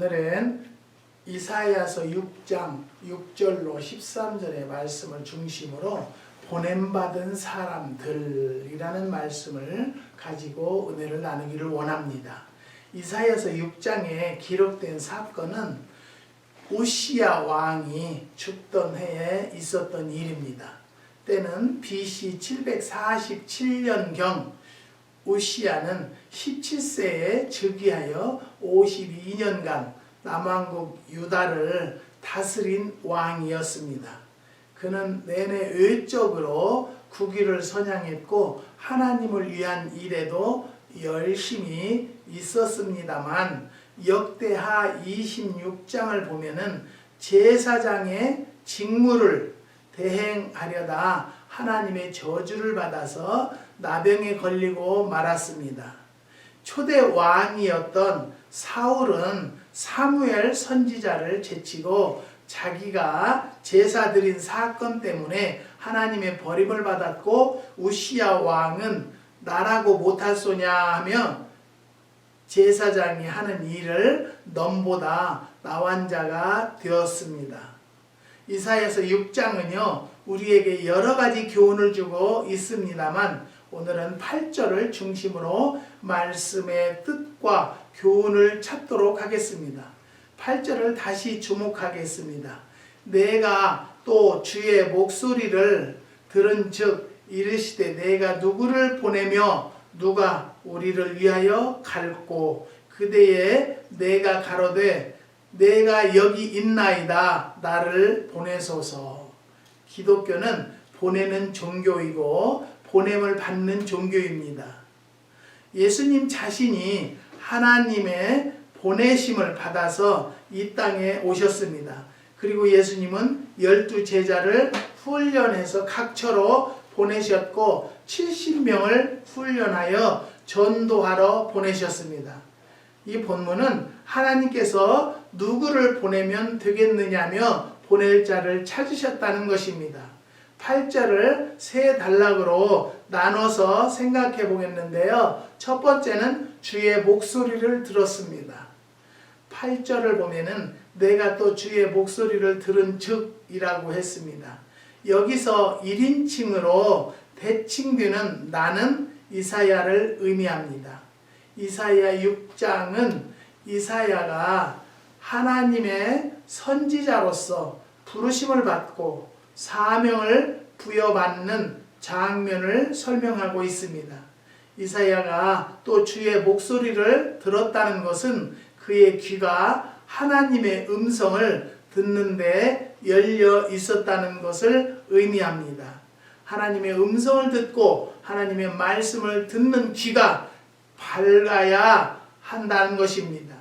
오늘은 이사야서 6장 6절로 13절의 말씀을 중심으로 보냄받은 사람들이라는 말씀을 가지고 은혜를 나누기를 원합니다. 이사야서 6장에 기록된 사건은 우시야 왕이 죽던 해에 있었던 일입니다. 때는 BC 747년경 우시야는 17세에 즉위하여 52년간 남왕국 유다를 다스린 왕이었습니다. 그는 내내 외적으로 국위를 선양했고 하나님을 위한 일에도 열심히 있었습니다만 역대하 26장을 보면은 제사장의 직무를 대행하려다 하나님의 저주를 받아서 나병에 걸리고 말았습니다. 초대 왕이었던 사울은 사무엘 선지자를 제치고 자기가 제사 드린 사건 때문에 하나님의 버림을 받았고 우시야 왕은 나라고 못할소냐 하며 제사장이 하는 일을 넘보다 나은 자가 되었습니다. 이사야서 6장은요 우리에게 여러 가지 교훈을 주고 있습니다만 오늘은 8절을 중심으로 말씀의 뜻과 교훈을 찾도록 하겠습니다. 8절을 다시 주목하겠습니다. 내가 또 주의 목소리를 들은즉 이르시되 내가 누구를 보내며 누가 우리를 위하여 갈고 그대에 내가 가로되 내가 여기 있나이다 나를 보내소서. 기독교는 보내는 종교이고 보냄을 받는 종교입니다. 예수님 자신이 하나님의 보내심을 받아서 이 땅에 오셨습니다. 그리고 예수님은 12제자를 훈련해서 각처로 보내셨고 70명을 훈련하여 전도하러 보내셨습니다. 이 본문은 하나님께서 누구를 보내면 되겠느냐며 보낼 자를 찾으셨다는 것입니다. 8절을 세 단락으로 나눠서 생각해 보겠는데요. 첫 번째는 주의 목소리를 들었습니다. 8절을 보면은 내가 또 주의 목소리를 들은 즉이라고 했습니다. 여기서 1인칭으로 대칭되는 나는 이사야를 의미합니다. 이사야 6장은 이사야가 하나님의 선지자로서 부르심을 받고 사명을 부여받는 장면을 설명하고 있습니다. 이사야가 또 주의 목소리를 들었다는 것은 그의 귀가 하나님의 음성을 듣는데 열려 있었다는 것을 의미합니다. 하나님의 음성을 듣고 하나님의 말씀을 듣는 귀가 밝아야 한다는 것입니다.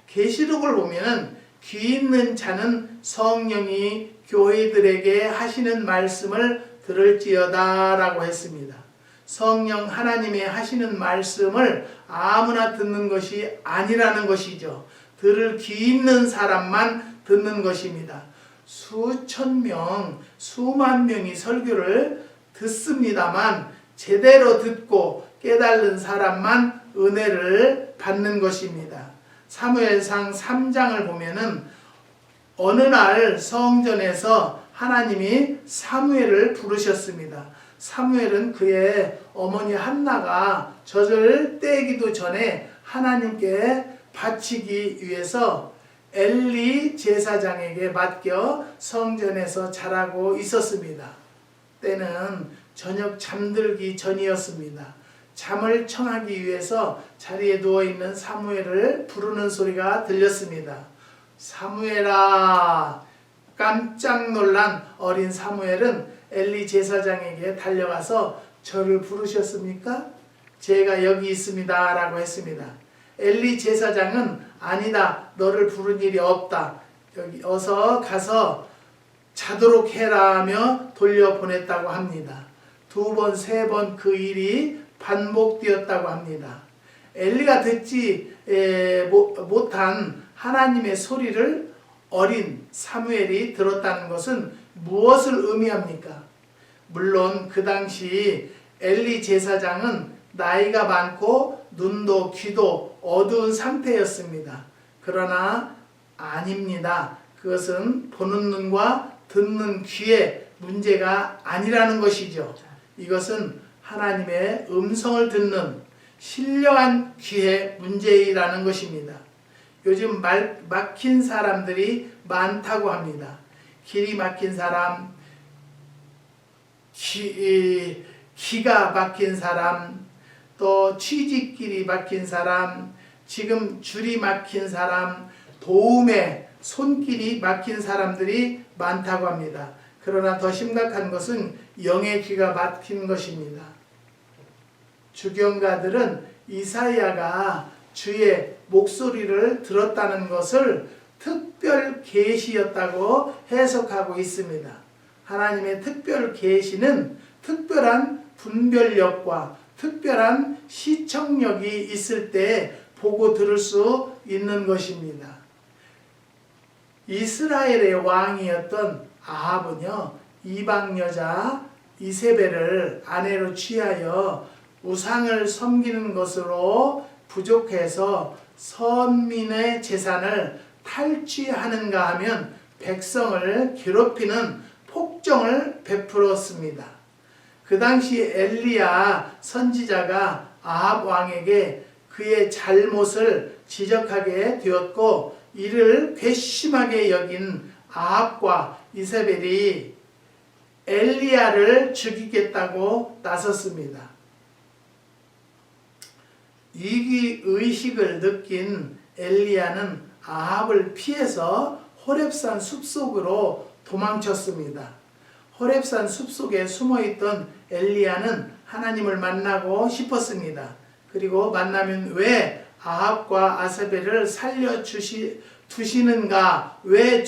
계시록을 보면은 귀 있는 자는 성령이 교회들에게 하시는 말씀을 들을지어다 라고 했습니다. 성령 하나님의 하시는 말씀을 아무나 듣는 것이 아니라는 것이죠. 들을 귀 있는 사람만 듣는 것입니다. 수천 명, 수만 명이 설교를 듣습니다만 제대로 듣고 깨달은 사람만 은혜를 받는 것입니다. 사무엘상 3장을 보면은 어느 날 성전에서 하나님이 사무엘을 부르셨습니다. 사무엘은 그의 어머니 한나가 젖을 떼기도 전에 하나님께 바치기 위해서 엘리 제사장에게 맡겨 성전에서 자라고 있었습니다. 때는 저녁 잠들기 전이었습니다. 잠을 청하기 위해서 자리에 누워있는 사무엘을 부르는 소리가 들렸습니다. 사무엘아! 깜짝 놀란 어린 사무엘은 엘리 제사장에게 달려가서 저를 부르셨습니까? 제가 여기 있습니다 라고 했습니다. 엘리 제사장은 아니다 너를 부른 일이 없다 여기 어서 가서 자도록 해라 하며 돌려보냈다고 합니다. 2번, 3번 그 일이 반복되었다고 합니다. 엘리가 듣지 못한 하나님의 소리를 어린 사무엘이 들었다는 것은 무엇을 의미합니까? 물론 그 당시 엘리 제사장은 나이가 많고 눈도 귀도 어두운 상태였습니다. 그러나 아닙니다. 그것은 보는 눈과 듣는 귀의 문제가 아니라는 것이죠. 이것은 하나님의 음성을 듣는 신령한 귀의 문제라는 것입니다. 요즘 막힌 사람들이 많다고 합니다. 길이 막힌 사람, 기가 막힌 사람, 또 취직길이 막힌 사람, 지금 줄이 막힌 사람, 도움의 손길이 막힌 사람들이 많다고 합니다. 그러나 더 심각한 것은 영의 귀가 막힌 것입니다. 주경가들은 이사야가 주의 목소리를 들었다는 것을 특별 계시였다고 해석하고 있습니다. 하나님의 특별 계시는 특별한 분별력과 특별한 시청력이 있을 때 보고 들을 수 있는 것입니다. 이스라엘의 왕이었던 아합은요, 이방 여자 이세벨을 아내로 취하여 우상을 섬기는 것으로 부족해서 선민의 재산을 탈취하는가 하면 백성을 괴롭히는 폭정을 베풀었습니다. 그 당시 엘리야 선지자가 아합 왕에게 그의 잘못을 지적하게 되었고, 이를 괘씸하게 여긴 아합과 이세벨이 엘리야를 죽이겠다고 나섰습니다. 위기의식을 느낀 엘리야는 아합을 피해서 호렙산 숲속으로 도망쳤습니다. 호렙산 숲속에 숨어있던 엘리야는 하나님을 만나고 싶었습니다. 그리고 만나면 왜 아합과 아사벨을 살려두시는가? 왜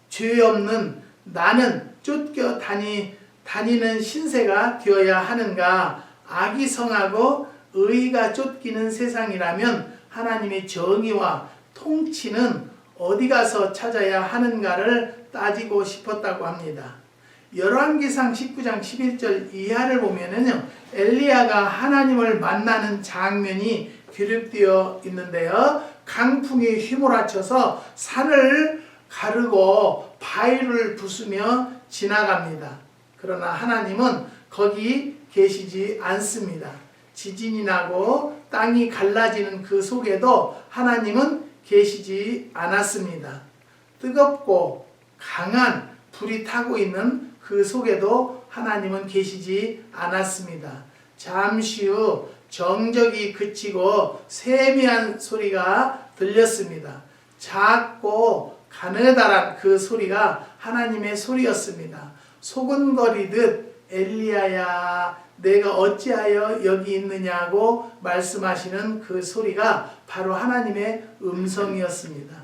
죄 없는 나는 쫓겨 다니는 신세가 되어야 하는가? 악이 성하고 의가 쫓기는 세상이라면 하나님의 정의와 통치는 어디 가서 찾아야 하는가를 따지고 싶었다고 합니다. 열왕기상 19장 11절 이하를 보면은요, 엘리야가 하나님을 만나는 장면이 기록되어 있는데요, 강풍이 휘몰아쳐서 산을 가르고 바위를 부수며 지나갑니다. 그러나 하나님은 거기 계시지 않습니다. 지진이 나고 땅이 갈라지는 그 속에도 하나님은 계시지 않았습니다. 뜨겁고 강한 불이 타고 있는 그 속에도 하나님은 계시지 않았습니다. 잠시 후 정적이 그치고 세미한 소리가 들렸습니다. 작고 가느다란 그 소리가 하나님의 소리였습니다. 소근거리듯 엘리야야 내가 어찌하여 여기 있느냐고 말씀하시는 그 소리가 바로 하나님의 음성이었습니다.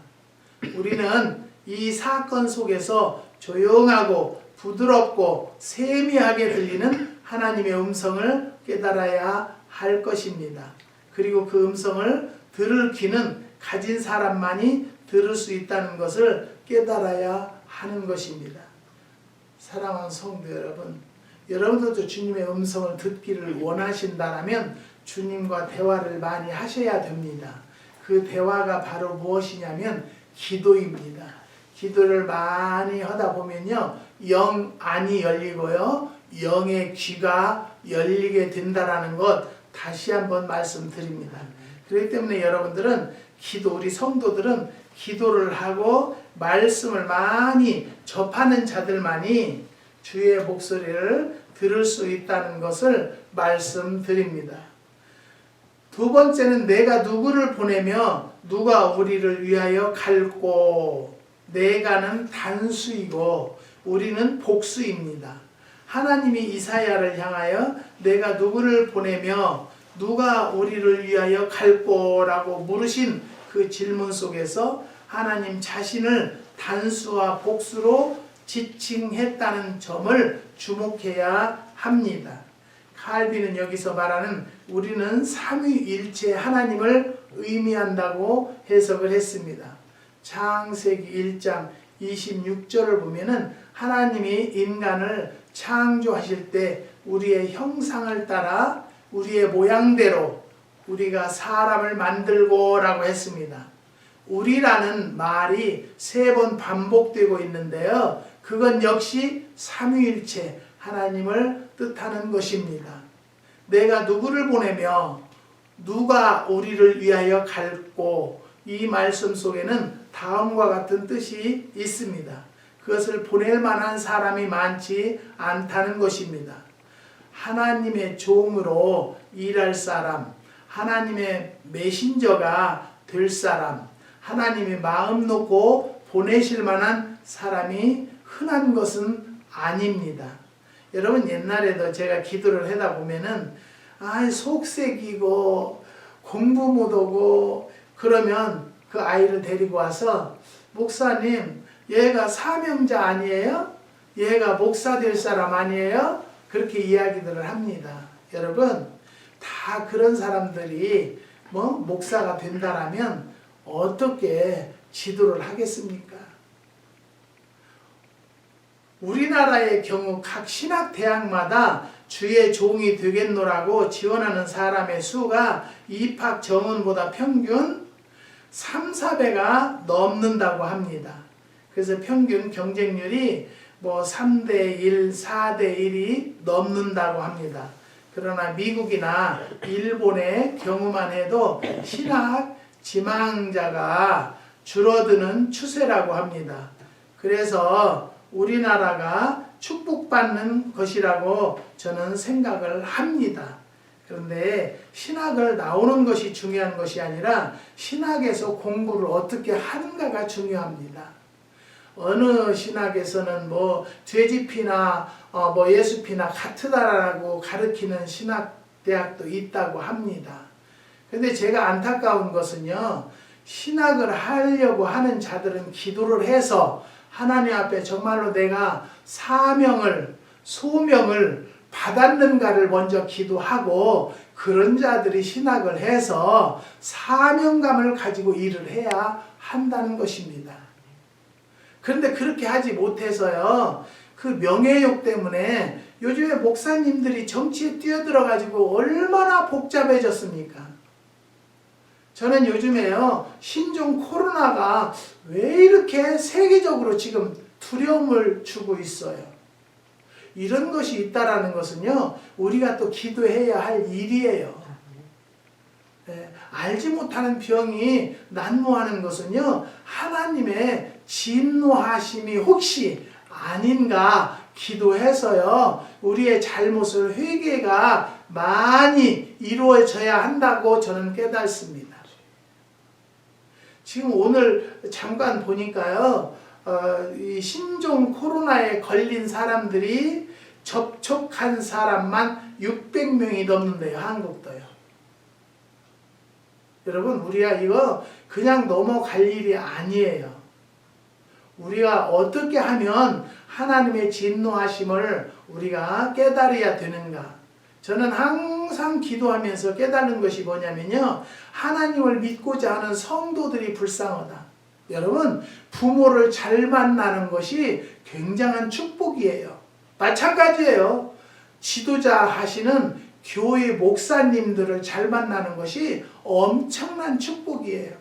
우리는 이 사건 속에서 조용하고 부드럽고 세미하게 들리는 하나님의 음성을 깨달아야 할 것입니다. 그리고 그 음성을 들을 귀는 가진 사람만이 들을 수 있다는 것을 깨달아야 하는 것입니다. 사랑하는 성도 여러분, 여러분들도 주님의 음성을 듣기를 원하신다면 주님과 대화를 많이 하셔야 됩니다. 그 대화가 바로 무엇이냐면 기도입니다. 기도를 많이 하다 보면요, 영 안이 열리고요, 영의 귀가 열리게 된다라는 것 다시 한번 말씀드립니다. 그렇기 때문에 여러분들은 우리 성도들은 기도를 하고 말씀을 많이 접하는 자들만이 주의 목소리를 들을 수 있다는 것을 말씀드립니다. 두 번째는 내가 누구를 보내며 누가 우리를 위하여 갈꼬. 내가는 단수이고 우리는 복수입니다. 하나님이 이사야를 향하여 내가 누구를 보내며 누가 우리를 위하여 갈꼬라고 물으신 그 질문 속에서 하나님 자신을 단수와 복수로 지칭했다는 점을 주목해야 합니다. 칼빈은 여기서 말하는 우리는 삼위일체 하나님을 의미한다고 해석을 했습니다. 창세기 1장 26절을 보면은 하나님이 인간을 창조하실 때 우리의 형상을 따라 우리의 모양대로 우리가 사람을 만들고 라고 했습니다. 우리라는 말이 3번 반복되고 있는데요. 그건 역시 삼위일체 하나님을 뜻하는 것입니다. 내가 누구를 보내며 누가 우리를 위하여 갈고, 이 말씀 속에는 다음과 같은 뜻이 있습니다. 그것을 보낼 만한 사람이 많지 않다는 것입니다. 하나님의 종으로 일할 사람, 하나님의 메신저가 될 사람, 하나님의 마음 놓고 보내실 만한 사람이 흔한 것은 아닙니다. 여러분, 옛날에도 제가 기도를 하다 보면은 속색이고 공부 못하고 그러면 그 아이를 데리고 와서, 목사님 얘가 사명자 아니에요? 얘가 목사 될 사람 아니에요? 그렇게 이야기들을 합니다. 여러분, 다 그런 사람들이 목사가 된다라면 어떻게 지도를 하겠습니까? 우리나라의 경우 각 신학대학마다 주의 종이 되겠노라고 지원하는 사람의 수가 입학 정원보다 평균 3-4배가 넘는다고 합니다. 그래서 평균 경쟁률이 3:1, 4:1이 넘는다고 합니다. 그러나 미국이나 일본의 경우만 해도 신학 지망자가 줄어드는 추세라고 합니다. 그래서 우리나라가 축복받는 것이라고 저는 생각을 합니다. 그런데 신학을 나오는 것이 중요한 것이 아니라 신학에서 공부를 어떻게 하는가가 중요합니다. 어느 신학에서는 돼지피나 예수피나 같으다라고 가르치는 신학대학도 있다고 합니다. 그런데 제가 안타까운 것은요, 신학을 하려고 하는 자들은 기도를 해서 하나님 앞에 정말로 내가 사명을, 소명을 받았는가를 먼저 기도하고, 그런 자들이 신학을 해서 사명감을 가지고 일을 해야 한다는 것입니다. 그런데 그렇게 하지 못해서요, 그 명예욕 때문에 요즘에 목사님들이 정치에 뛰어들어가지고 얼마나 복잡해졌습니까? 저는 요즘에요, 신종 코로나가 왜 이렇게 세계적으로 지금 두려움을 주고 있어요? 이런 것이 있다라는 것은요, 우리가 또 기도해야 할 일이에요. 알지 못하는 병이 난무하는 것은요, 하나님의 진노하심이 혹시 아닌가 기도해서요, 우리의 잘못을 회개가 많이 이루어져야 한다고 저는 깨닫습니다. 지금 오늘 잠깐 보니까요, 이 신종 코로나에 걸린 사람들이 접촉한 사람만 600명이 넘는데요, 한국도요. 여러분, 우리가 이거 그냥 넘어갈 일이 아니에요. 우리가 어떻게 하면 하나님의 진노하심을 우리가 깨달아야 되는가? 저는 항상 기도하면서 깨닫는 것이 뭐냐면요, 하나님을 믿고자 하는 성도들이 불쌍하다. 여러분, 부모를 잘 만나는 것이 굉장한 축복이에요. 마찬가지예요. 지도자 하시는 교회 목사님들을 잘 만나는 것이 엄청난 축복이에요.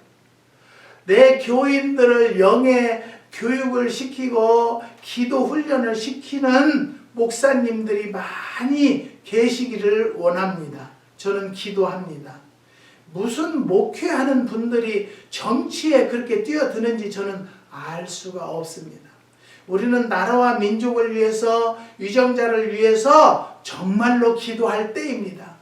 내 교인들을 영의 교육을 시키고 기도 훈련을 시키는 목사님들이 많이 계시기를 원합니다. 저는 기도합니다. 무슨 목회하는 분들이 정치에 그렇게 뛰어드는지 저는 알 수가 없습니다. 우리는 나라와 민족을 위해서, 위정자를 위해서 정말로 기도할 때입니다.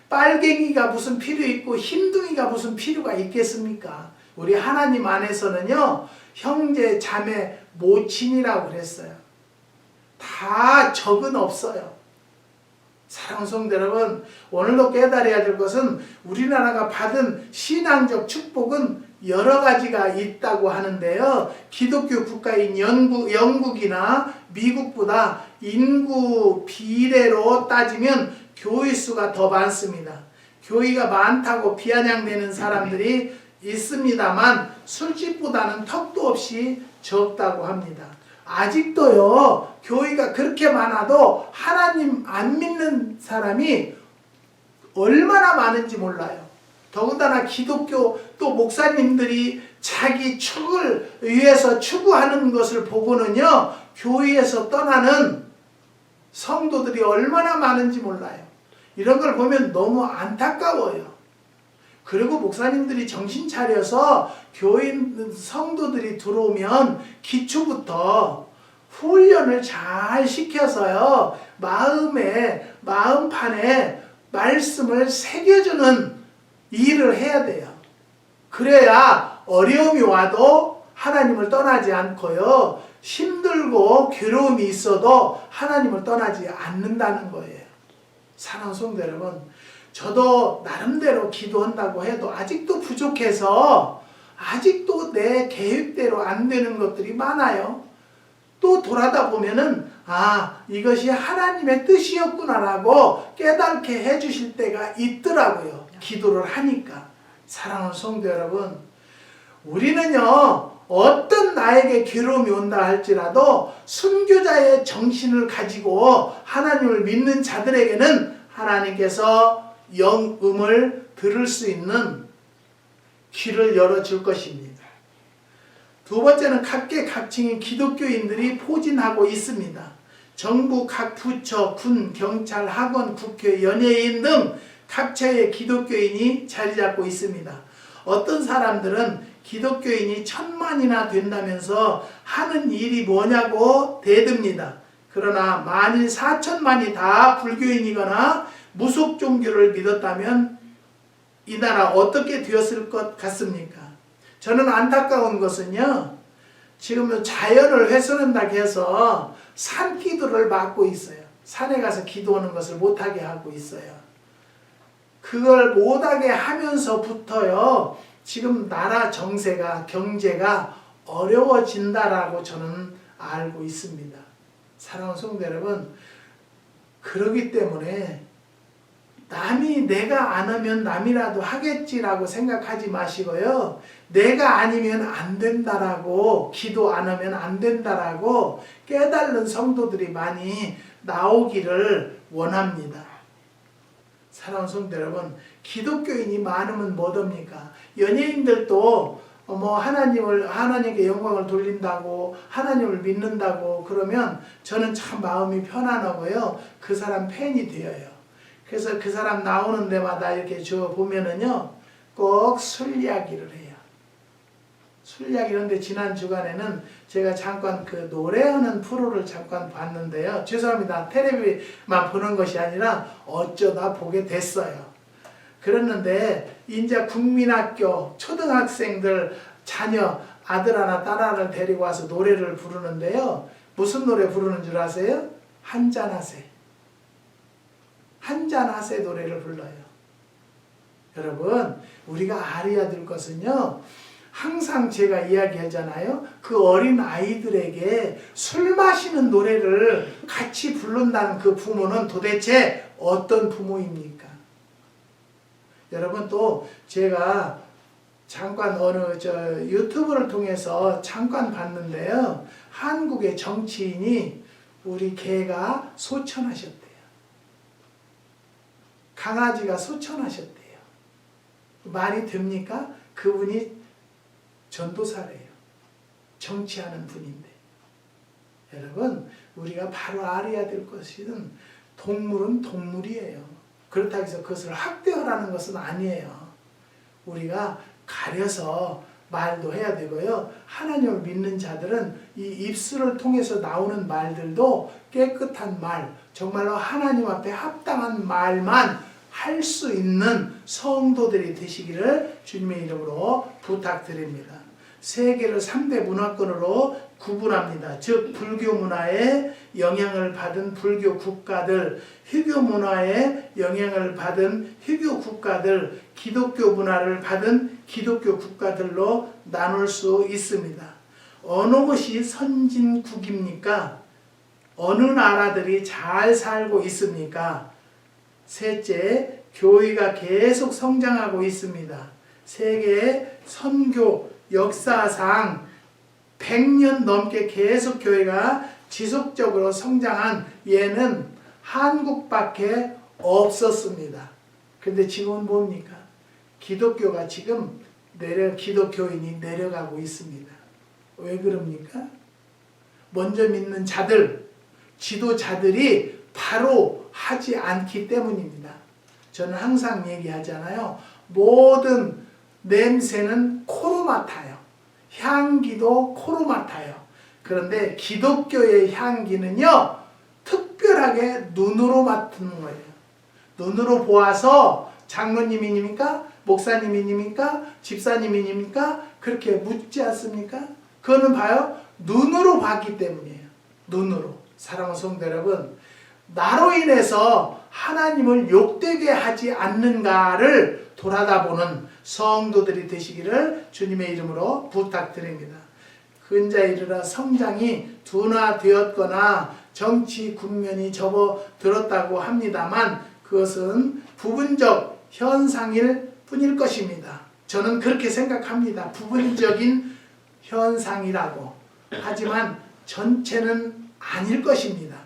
빨갱이가 무슨 필요 있고 흰둥이가 무슨 필요가 있겠습니까? 우리 하나님 안에서는요, 형제, 자매, 모친이라고 그랬어요. 다 적은 없어요. 사랑하는 성도 여러분, 오늘도 깨달아야 될 것은 우리나라가 받은 신앙적 축복은 여러 가지가 있다고 하는데요, 기독교 국가인 영국이나 미국보다 인구 비례로 따지면 교회 수가 더 많습니다. 교회가 많다고 비아냥대는 사람들이 있습니다만 술집보다는 턱도 없이 적다고 합니다. 아직도요, 교회가 그렇게 많아도 하나님 안 믿는 사람이 얼마나 많은지 몰라요. 더군다나 기독교 또 목사님들이 자기 축을 위해서 추구하는 것을 보고는요, 교회에서 떠나는 성도들이 얼마나 많은지 몰라요. 이런 걸 보면 너무 안타까워요. 그리고 목사님들이 정신 차려서 교인 성도들이 들어오면 기초부터 훈련을 잘 시켜서요, 마음판에 말씀을 새겨주는 일을 해야 돼요. 그래야 어려움이 와도 하나님을 떠나지 않고요, 힘들고 괴로움이 있어도 하나님을 떠나지 않는다는 거예요. 사랑하는 성도 여러분, 저도 나름대로 기도한다고 해도 아직도 부족해서 아직도 내 계획대로 안 되는 것들이 많아요. 또 돌아다 보면은 이것이 하나님의 뜻이었구나라고 깨닫게 해주실 때가 있더라고요. 기도를 하니까. 사랑하는 성도 여러분, 우리는요, 어떤 나에게 괴로움이 온다 할지라도 순교자의 정신을 가지고 하나님을 믿는 자들에게는 하나님께서 영음을 들을 수 있는 귀를 열어줄 것입니다. 두 번째는 각계각층의 기독교인들이 포진하고 있습니다. 정부, 각 부처, 군, 경찰, 학원, 국회, 연예인 등 각처의 기독교인이 자리 잡고 있습니다. 어떤 사람들은 기독교인이 1000만이나 된다면서 하는 일이 뭐냐고 대듭니다. 그러나 만일 4000만이 다 불교인이거나 무속 종교를 믿었다면 이 나라 어떻게 되었을 것 같습니까? 저는 안타까운 것은요, 지금 자연을 훼손한다고 해서 산기도를 막고 있어요. 산에 가서 기도하는 것을 못하게 하고 있어요. 그걸 못하게 하면서부터요, 지금 나라 정세가, 경제가 어려워진다라고 저는 알고 있습니다. 사랑하는 성도 여러분, 그러기 때문에 남이 내가 안 하면 남이라도 하겠지라고 생각하지 마시고요, 내가 아니면 안 된다라고, 기도 안 하면 안 된다라고 깨달는 성도들이 많이 나오기를 원합니다. 사랑하는 성도 여러분, 기독교인이 많으면 뭐됩니까? 연예인들도 하나님께 영광을 돌린다고, 하나님을 믿는다고 그러면 저는 참 마음이 편안하고요, 그 사람 팬이 되어요. 그래서 그 사람 나오는 데마다 이렇게 보면은요, 꼭 술 이야기를 해요. 술 이야기인데 지난 주간에는 제가 잠깐 그 노래하는 프로를 잠깐 봤는데요. 죄송합니다. 텔레비만 보는 것이 아니라 어쩌다 보게 됐어요. 그랬는데 이제 국민학교 초등학생들 자녀 아들 하나 딸 하나를 데리고 와서 노래를 부르는데요. 무슨 노래 부르는 줄 아세요? 한잔하세. 한잔하세 노래를 불러요. 여러분, 우리가 알아야 될 것은요, 항상 제가 이야기하잖아요. 그 어린 아이들에게 술 마시는 노래를 같이 부른다는 그 부모는 도대체 어떤 부모입니까? 여러분, 또 제가 잠깐 유튜브를 통해서 잠깐 봤는데요. 한국의 정치인이 우리 개가 소천하셨대요. 강아지가 소천하셨대요. 말이 됩니까? 그분이 전도사래요. 정치하는 분인데. 여러분, 우리가 바로 알아야 될 것은 동물은 동물이에요. 그렇다고 해서 그것을 학대하라는 것은 아니에요. 우리가 가려서 말도 해야 되고요. 하나님을 믿는 자들은 이 입술을 통해서 나오는 말들도 깨끗한 말, 정말로 하나님 앞에 합당한 말만 할 수 있는 성도들이 되시기를 주님의 이름으로 부탁드립니다. 세계를 3대 문화권으로 구분합니다. 즉 불교 문화에 영향을 받은 불교 국가들, 희교 문화에 영향을 받은 희교 국가들, 기독교 문화를 받은 기독교 국가들로 나눌 수 있습니다. 어느 곳이 선진국입니까? 어느 나라들이 잘 살고 있습니까? 셋째, 교회가 계속 성장하고 있습니다. 세계 선교 역사상 100년 넘게 계속 교회가 지속적으로 성장한 예는 한국밖에 없었습니다. 그런데 지금은 뭡니까? 기독교가 지금 기독교인이 내려가고 있습니다. 왜 그럽니까? 먼저 믿는 자들, 지도자들이 바로 하지 않기 때문입니다. 저는 항상 얘기하잖아요. 모든 냄새는 코로 맡아요. 향기도 코로 맡아요. 그런데 기독교의 향기는요, 특별하게 눈으로 맡는 거예요. 눈으로 보아서 장로님이니까, 목사님이니까, 집사님이니까 그렇게 묻지 않습니까? 그거는 봐요. 눈으로 봤기 때문이에요. 눈으로. 사랑하는 성도 여러분, 나로 인해서 하나님을 욕되게 하지 않는가를 돌아다보는 성도들이 되시기를 주님의 이름으로 부탁드립니다. 근자 이르러 성장이 둔화되었거나 정치 국면이 접어들었다고 합니다만 그것은 부분적 현상일 뿐일 것입니다. 저는 그렇게 생각합니다. 부분적인 현상이라고. 하지만 전체는 아닐 것입니다.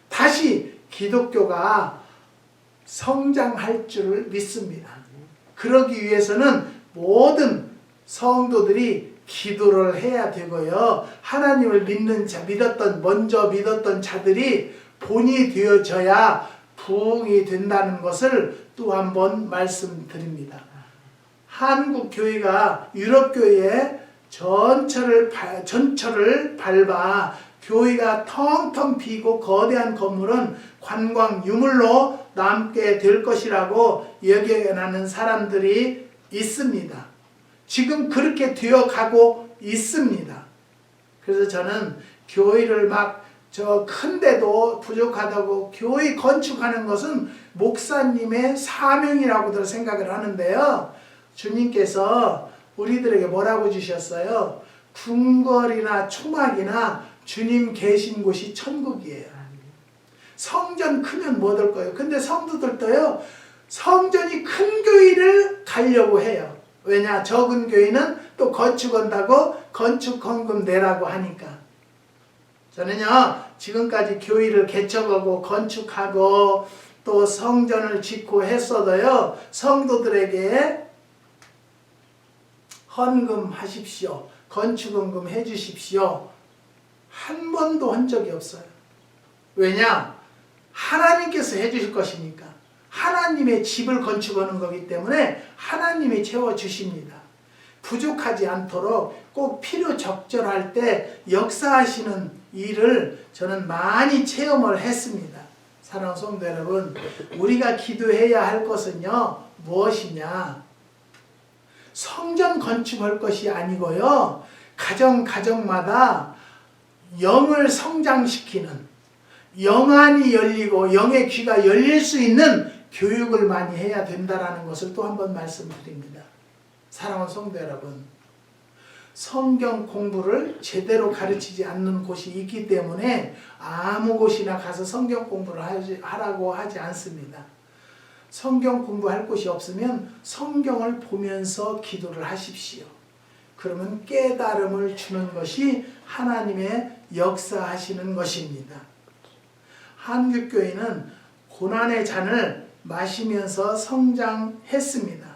다시 기독교가 성장할 줄을 믿습니다. 그러기 위해서는 모든 성도들이 기도를 해야 되고요. 하나님을 먼저 믿었던 자들이 본이 되어져야 부흥이 된다는 것을 또 한 번 말씀드립니다. 한국 교회가 유럽 교회의 전철을 밟아 교회가 텅텅 비고 거대한 건물은 관광 유물로 남게 될 것이라고 여겨나는 사람들이 있습니다. 지금 그렇게 되어가고 있습니다. 그래서 저는 교회를 큰데도 부족하다고 교회 건축하는 것은 목사님의 사명이라고들 생각을 하는데요. 주님께서 우리들에게 뭐라고 주셨어요? 궁궐이나 초막이나 주님 계신 곳이 천국이에요. 성전 크면 뭐 될 거예요? 근데 성도들도요, 성전이 큰 교회를 가려고 해요. 왜냐? 적은 교회는 또 건축한다고 건축헌금 내라고 하니까. 저는요, 지금까지 교회를 개척하고 건축하고 또 성전을 짓고 했어도요, 성도들에게 헌금하십시오. 건축헌금 해주십시오. 한 번도 한 적이 없어요. 왜냐? 하나님께서 해주실 것이니까. 하나님의 집을 건축하는 거기 때문에 하나님이 채워주십니다. 부족하지 않도록 꼭 필요 적절할 때 역사하시는 일을 저는 많이 체험을 했습니다. 사랑하는 성도 여러분, 우리가 기도해야 할 것은요, 무엇이냐? 성전 건축할 것이 아니고요, 가정마다 영을 성장시키는, 영안이 열리고 영의 귀가 열릴 수 있는 교육을 많이 해야 된다는 것을 또 한 번 말씀드립니다. 사랑하는 성도 여러분, 성경 공부를 제대로 가르치지 않는 곳이 있기 때문에 아무 곳이나 가서 성경 공부를 하라고 하지 않습니다. 성경 공부할 곳이 없으면 성경을 보면서 기도를 하십시오. 그러면 깨달음을 주는 것이 하나님의 역사하시는 것입니다. 한국교회는 고난의 잔을 마시면서 성장했습니다.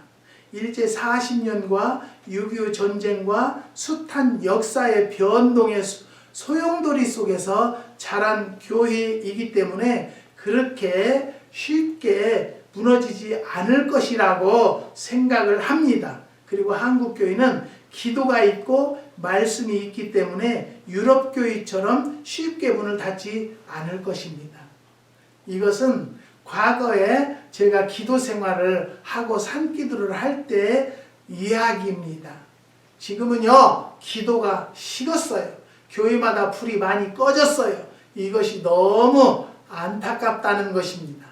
일제 40년과 6.25 전쟁과 숱한 역사의 변동의 소용돌이 속에서 자란 교회이기 때문에 그렇게 쉽게 무너지지 않을 것이라고 생각을 합니다. 그리고 한국교회는 기도가 있고 말씀이 있기 때문에 유럽교회처럼 쉽게 문을 닫지 않을 것입니다. 이것은 과거에 제가 기도 생활을 하고 산기도를 할 때 이야기입니다. 지금은요, 기도가 식었어요. 교회마다 불이 많이 꺼졌어요. 이것이 너무 안타깝다는 것입니다.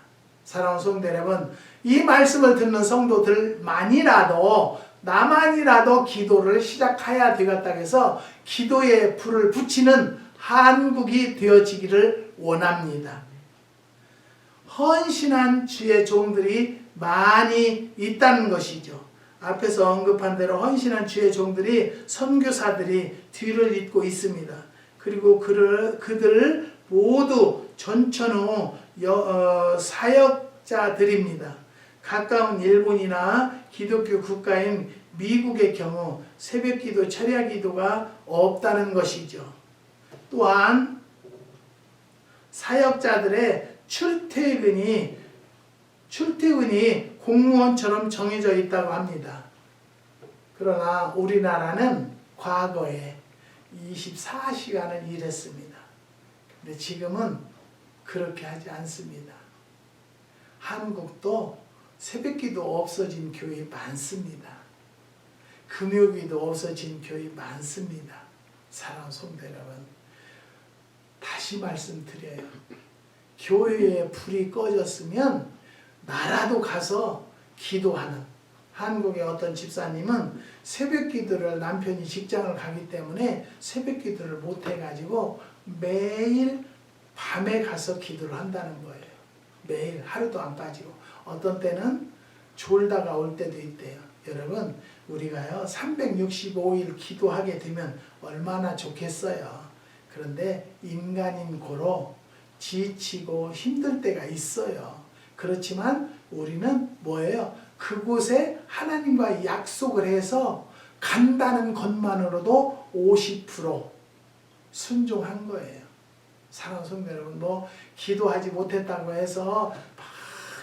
사랑하는 성도 여러분, 이 말씀을 듣는 성도들만이라도 나만이라도 기도를 시작해야 되겠다 해서 기도에 불을 붙이는 한국이 되어지기를 원합니다. 헌신한 주의 종들이 많이 있다는 것이죠. 앞에서 언급한 대로 헌신한 주의 종들이, 선교사들이 뒤를 잇고 있습니다. 그리고 그들 모두 전천후 사역자들입니다. 가까운 일본이나 기독교 국가인 미국의 경우 새벽기도, 철야기도가 없다는 것이죠. 또한 사역자들의 출퇴근이 공무원처럼 정해져 있다고 합니다. 그러나 우리나라는 과거에 24시간을 일했습니다. 근데 지금은 그렇게 하지 않습니다. 한국도 새벽기도 없어진 교회 많습니다. 금요기도 없어진 교회 많습니다. 사랑하는 성도 여러분, 다시 말씀드려요. 교회에 불이 꺼졌으면 나라도 가서 기도하는, 한국의 어떤 집사님은 새벽기도를, 남편이 직장을 가기 때문에 새벽기도를 못해가지고 매일 밤에 가서 기도를 한다는 거예요. 매일 하루도 안 빠지고, 어떤 때는 졸다가 올 때도 있대요. 여러분, 우리가요 365일 기도하게 되면 얼마나 좋겠어요. 그런데 인간인 고로 지치고 힘들 때가 있어요. 그렇지만 우리는 뭐예요? 그곳에 하나님과 약속을 해서 간다는 것만으로도 50% 순종한 거예요. 사랑하는 성도 여러분, 뭐 기도하지 못했다고 해서 막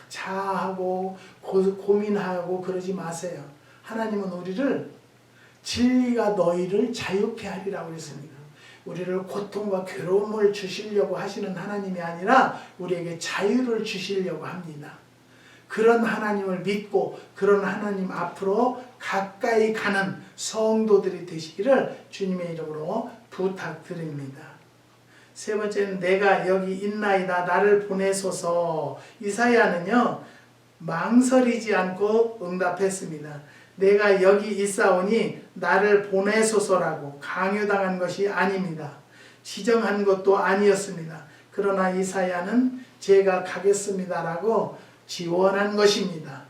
자하고 고민하고 그러지 마세요. 하나님은 우리를 진리가 너희를 자유케 하리라고 했습니다. 우리를 고통과 괴로움을 주시려고 하시는 하나님이 아니라 우리에게 자유를 주시려고 합니다. 그런 하나님을 믿고 그런 하나님 앞으로 가까이 가는 성도들이 되시기를 주님의 이름으로 부탁드립니다. 세 번째는 내가 여기 있나이다 나를 보내소서. 이사야는요 망설이지 않고 응답했습니다. 내가 여기 있사오니 나를 보내소서라고 강요당한 것이 아닙니다. 지정한 것도 아니었습니다. 그러나 이사야는 제가 가겠습니다라고 지원한 것입니다.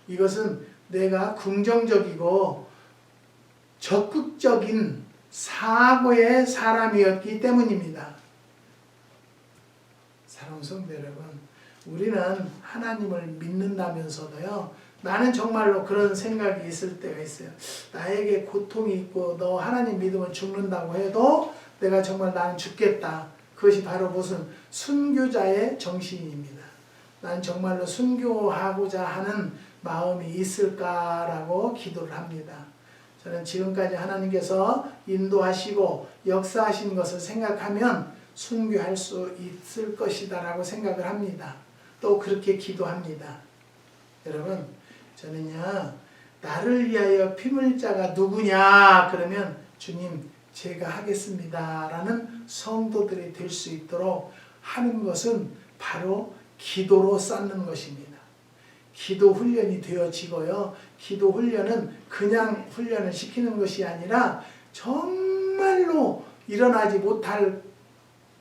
이것은 내가 긍정적이고 적극적인 사고의 사람이었기 때문입니다. 사랑하는 성도 여러분, 우리는 하나님을 믿는다면서도요, 나는 정말로 그런 생각이 있을 때가 있어요. 나에게 고통이 있고 너 하나님 믿으면 죽는다고 해도 내가 정말 나는 죽겠다. 그것이 바로 무슨 순교자의 정신입니다. 난 정말로 순교하고자 하는 마음이 있을까라고 기도를 합니다. 저는 지금까지 하나님께서 인도하시고 역사하신 것을 생각하면 순교할 수 있을 것이다 라고 생각을 합니다. 또 그렇게 기도합니다. 여러분, 저는요 나를 위하여 피 흘릴 자가 누구냐 그러면 주님 제가 하겠습니다 라는 성도들이 될 수 있도록 하는 것은 바로 기도로 쌓는 것입니다. 기도 훈련이 되어지고요. 기도 훈련은 그냥 훈련을 시키는 것이 아니라 정말로 일어나지 못할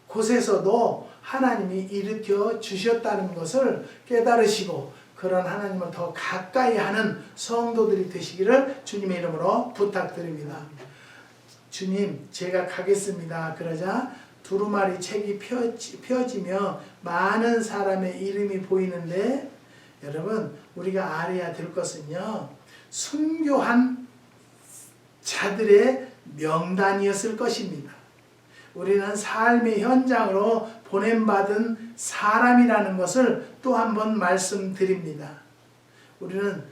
곳에서도 하나님이 일으켜 주셨다는 것을 깨달으시고 그런 하나님을 더 가까이 하는 성도들이 되시기를 주님의 이름으로 부탁드립니다. 주님 제가 가겠습니다. 그러자 두루마리 책이 펴지며 많은 사람의 이름이 보이는데 여러분 우리가 알아야 될 것은요 순교한 자들의 명단이었을 것입니다. 우리는 삶의 현장으로 보냄받은 사람이라는 것을 또 한 번 말씀드립니다. 우리는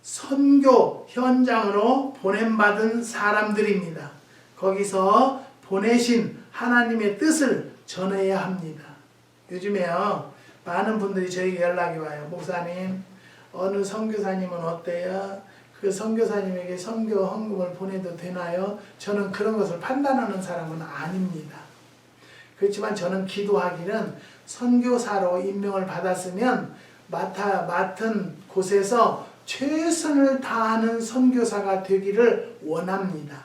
선교 현장으로 보냄받은 사람들입니다. 거기서 보내신 하나님의 뜻을 전해야 합니다. 요즘에요 많은 분들이 저에게 연락이 와요. 목사님 어느 선교사님은 어때요? 그 선교사님에게 선교 헌금을 보내도 되나요? 저는 그런 것을 판단하는 사람은 아닙니다. 그렇지만 저는 기도하기는 선교사로 임명을 받았으면 맡은 곳에서 최선을 다하는 선교사가 되기를 원합니다.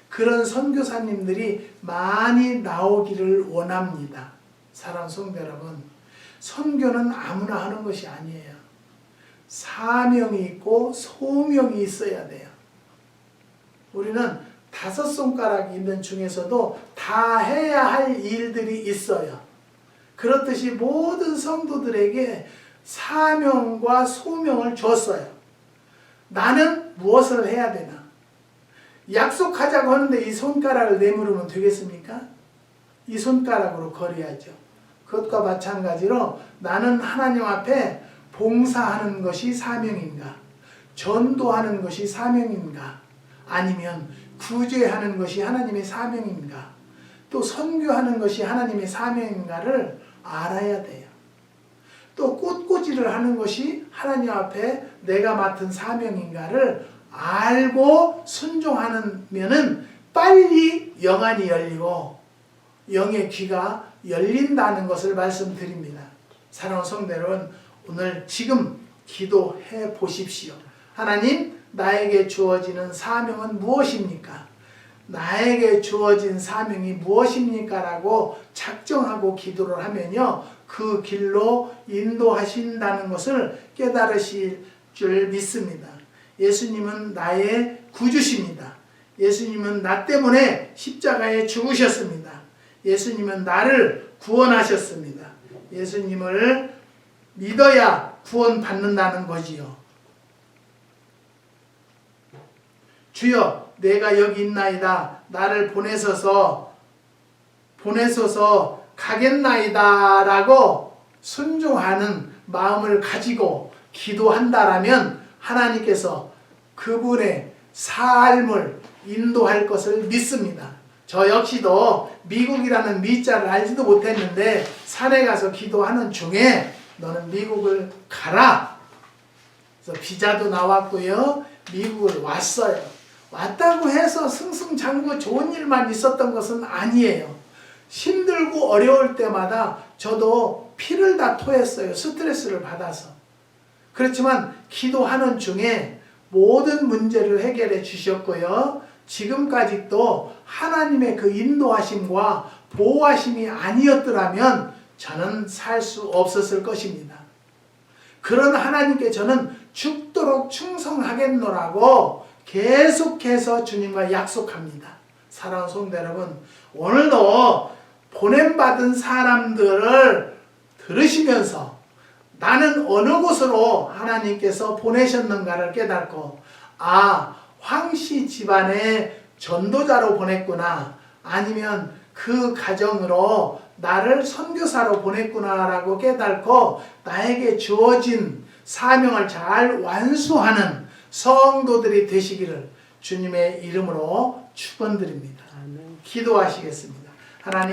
그런 선교사님들이 많이 나오기를 원합니다. 사랑하는 성도 여러분, 선교는 아무나 하는 것이 아니에요. 사명이 있고 소명이 있어야 돼요. 우리는 5손가락이 있는 중에서도 다 해야 할 일들이 있어요. 그렇듯이 모든 성도들에게 사명과 소명을 줬어요. 나는 무엇을 해야 되나? 약속하자고 하는데 이 손가락을 내밀으면 되겠습니까? 이 손가락으로 거려야죠. 그것과 마찬가지로 나는 하나님 앞에 봉사하는 것이 사명인가? 전도하는 것이 사명인가? 아니면 구제하는 것이 하나님의 사명인가? 또 선교하는 것이 하나님의 사명인가를 알아야 돼요. 또 꽃꽂이를 하는 것이 하나님 앞에 내가 맡은 사명인가를 알고 순종하면은 빨리 영안이 열리고 영의 귀가 열린다는 것을 말씀드립니다. 사랑하는 성도 여러분, 오늘 지금 기도해 보십시오. 하나님, 나에게 주어지는 사명은 무엇입니까? 나에게 주어진 사명이 무엇입니까? 라고 작정하고 기도를 하면요, 그 길로 인도하신다는 것을 깨달으실 줄 믿습니다. 예수님은 나의 구주십니다. 예수님은 나 때문에 십자가에 죽으셨습니다. 예수님은 나를 구원하셨습니다. 예수님을 믿어야 구원받는다는 거지요. 주여, 내가 여기 있나이다. 나를 보내소서 가겠나이다 라고 순종하는 마음을 가지고 기도한다라면 하나님께서 그분의 삶을 인도할 것을 믿습니다. 저 역시도 미국이라는 미자를 알지도 못했는데 산에 가서 기도하는 중에 너는 미국을 가라. 그래서 비자도 나왔고요. 미국을 왔어요. 왔다고 해서 승승장구 좋은 일만 있었던 것은 아니에요. 힘들고 어려울 때마다 저도 피를 다 토했어요. 스트레스를 받아서. 그렇지만 기도하는 중에 모든 문제를 해결해 주셨고요. 지금까지도 하나님의 그 인도하심과 보호하심이 아니었더라면 저는 살 수 없었을 것입니다. 그런 하나님께 저는 죽도록 충성하겠노라고 계속해서 주님과 약속합니다. 사랑하는 성도 여러분, 오늘도 보냄받은 사람들을 들으시면서 나는 어느 곳으로 하나님께서 보내셨는가를 깨닫고, 황씨 집안의 전도자로 보냈구나, 아니면 그 가정으로 나를 선교사로 보냈구나라고 깨닫고 나에게 주어진 사명을 잘 완수하는 성도들이 되시기를 주님의 이름으로 축원드립니다. 기도하시겠습니다. 하나님,